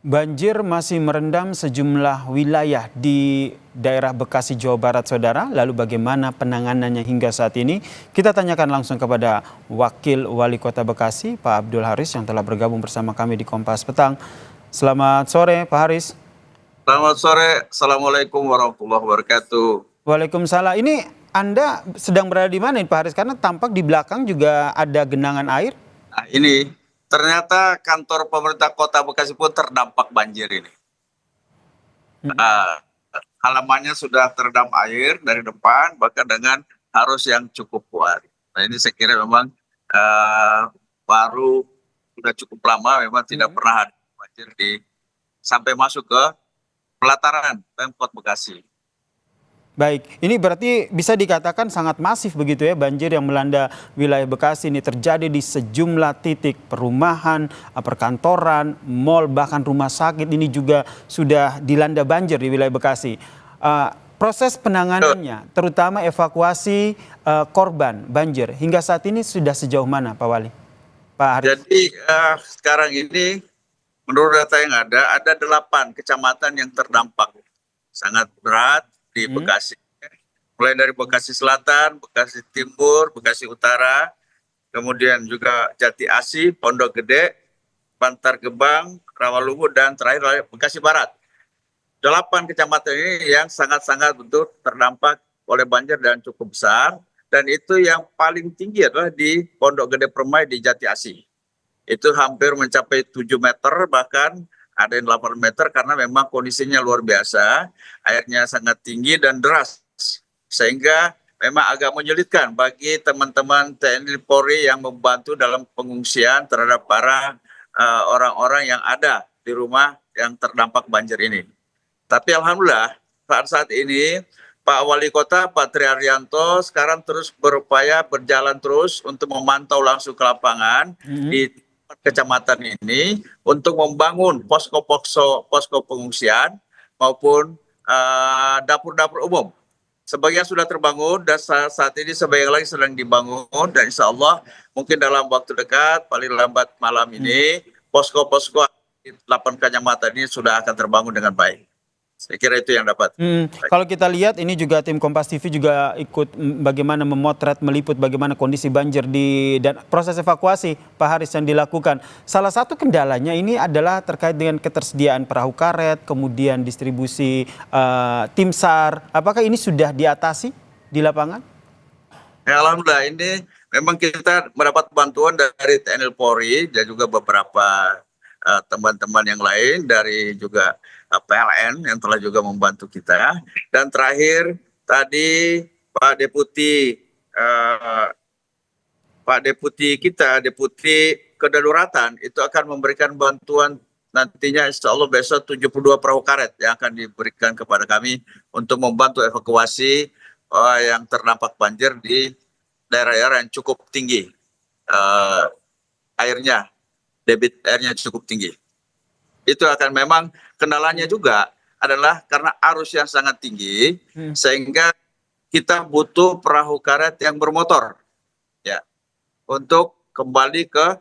Banjir masih merendam sejumlah wilayah di daerah Bekasi, Jawa Barat, Saudara. Lalu bagaimana penanganannya hingga saat ini? Kita tanyakan langsung kepada Wakil Wali Kota Bekasi, Pak Abdul Haris, yang telah bergabung bersama kami di Kompas Petang. Selamat sore, Pak Haris. Selamat sore, Assalamualaikum warahmatullahi wabarakatuh. Waalaikumsalam. Ini Anda sedang berada di mana, Pak Haris? Karena tampak di belakang juga ada genangan air. Nah, ini ternyata kantor pemerintah Kota Bekasi pun terdampak banjir ini. Halamannya sudah terendam air dari depan, bahkan dengan arus yang cukup kuat. Nah, ini saya kira memang baru sudah cukup lama memang tidak pernah ada banjir sampai masuk ke pelataran Pemkot Bekasi. Baik, ini berarti bisa dikatakan sangat masif begitu ya, banjir yang melanda wilayah Bekasi ini terjadi di sejumlah titik perumahan, perkantoran, mal, bahkan rumah sakit ini juga sudah dilanda banjir di wilayah Bekasi. Proses penanganannya, terutama evakuasi korban banjir, hingga saat ini sudah sejauh mana, Pak Wali? Pak Haris. Jadi sekarang ini menurut data yang ada 8 kecamatan yang terdampak sangat berat di Bekasi. Mulai dari Bekasi Selatan, Bekasi Timur, Bekasi Utara, kemudian juga Jati Asih, Pondok Gede, Bantar Gebang, Rawalumbu, dan terakhir Bekasi Barat. 8 kecamatan ini yang sangat-sangat betul terdampak oleh banjir dan cukup besar. Dan itu yang paling tinggi adalah di Pondok Gede Permai di Jati Asih. Itu hampir mencapai 7 meter, bahkan ada yang 8 meter karena memang kondisinya luar biasa, airnya sangat tinggi dan deras, sehingga memang agak menyulitkan bagi teman-teman TNI Polri yang membantu dalam pengungsian terhadap para orang-orang yang ada di rumah yang terdampak banjir ini. Tapi alhamdulillah saat ini Pak Wali Kota, Pak Tri Haryanto sekarang terus berupaya berjalan terus untuk memantau langsung ke lapangan di kecamatan ini untuk membangun posko pengungsian maupun dapur-dapur umum. Sebagian sudah terbangun dan saat ini sebagian lagi sedang dibangun, dan insya Allah mungkin dalam waktu dekat paling lambat malam ini posko-posko di 8 kecamatan ini sudah akan terbangun dengan baik. Saya kira itu yang dapat. Kalau kita lihat ini juga tim Kompas TV juga ikut bagaimana memotret, meliput bagaimana kondisi banjir dan proses evakuasi Pak Haris yang dilakukan. Salah satu kendalanya ini adalah terkait dengan ketersediaan perahu karet, kemudian distribusi tim SAR. Apakah ini sudah diatasi di lapangan? Ya, alhamdulillah ini memang kita mendapat bantuan dari TNI Polri dan juga beberapa teman-teman yang lain dari juga PLN yang telah juga membantu kita. Dan terakhir tadi Pak Deputi kita, Deputi Kedaruratan itu akan memberikan bantuan nantinya insya Allah besok 72 perahu karet yang akan diberikan kepada kami untuk membantu evakuasi yang terdampak banjir di daerah-daerah yang cukup tinggi debit airnya cukup tinggi. Itu akan memang kendalanya juga adalah karena arus yang sangat tinggi, sehingga kita butuh perahu karet yang bermotor ya untuk kembali ke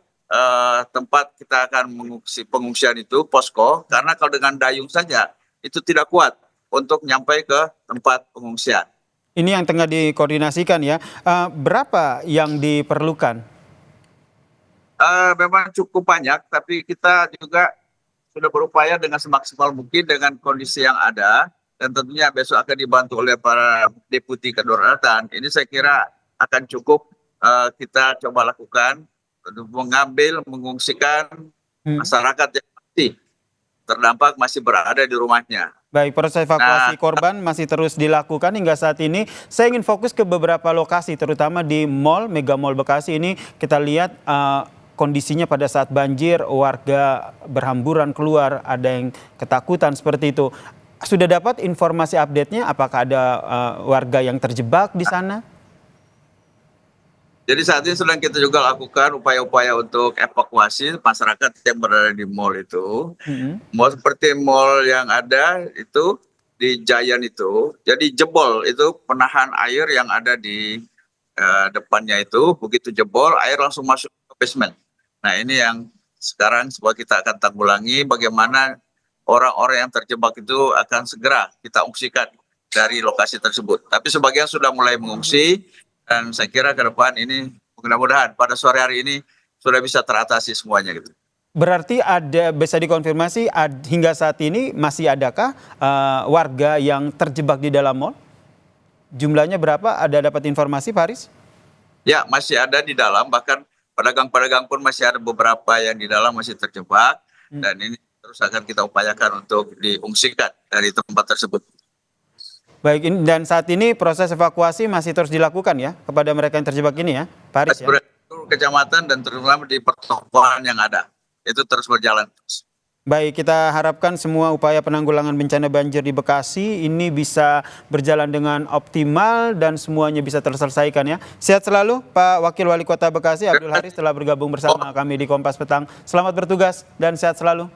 tempat kita akan mengungsi pengungsian itu, posko, karena kalau dengan dayung saja itu tidak kuat untuk nyampe ke tempat pengungsian. Ini yang tengah dikoordinasikan ya. Berapa yang diperlukan? Memang cukup banyak, tapi kita juga sudah berupaya dengan semaksimal mungkin dengan kondisi yang ada, dan tentunya besok akan dibantu oleh para Deputi Kedaruratan. Ini saya kira akan cukup kita coba lakukan untuk mengungsikan masyarakat yang masih terdampak, masih berada di rumahnya. Baik, proses evakuasi korban masih terus dilakukan hingga saat ini. Saya ingin fokus ke beberapa lokasi, terutama di Mall, Mega Mall Bekasi ini. Kita lihat kondisinya pada saat banjir, warga berhamburan keluar, ada yang ketakutan seperti itu. Sudah dapat informasi update-nya? Apakah ada warga yang terjebak di sana? Jadi saat ini sedang kita juga lakukan upaya-upaya untuk evakuasi masyarakat yang berada di mall itu. Mall seperti mall yang ada itu di Giant itu, jadi jebol itu penahan air yang ada di depannya itu, begitu jebol air langsung masuk ke basement. Nah ini yang sekarang kita akan tanggulangi bagaimana orang-orang yang terjebak itu akan segera kita ungsikan dari lokasi tersebut. Tapi sebagian sudah mulai mengungsi dan saya kira ke depan ini mudah-mudahan pada sore hari ini sudah bisa teratasi semuanya gitu. Berarti ada, bisa dikonfirmasi hingga saat ini masih adakah warga yang terjebak di dalam mal? Jumlahnya berapa? Ada dapat informasi, Pak Haris? Ya, masih ada di dalam, bahkan pedagang-pedagang pun masih ada beberapa yang di dalam masih terjebak dan ini terus akan kita upayakan untuk diungsikan dari tempat tersebut. Baik, dan saat ini proses evakuasi masih terus dilakukan ya kepada mereka yang terjebak ini ya, Pak Haris ya? Seluruh kecamatan dan terutama di pertokohan yang ada, itu terus berjalan terus. Baik, kita harapkan semua upaya penanggulangan bencana banjir di Bekasi ini bisa berjalan dengan optimal dan semuanya bisa terselesaikan ya. Sehat selalu Pak Wakil Wali Kota Bekasi Abdul Haris telah bergabung bersama kami di Kompas Petang. Selamat bertugas dan sehat selalu.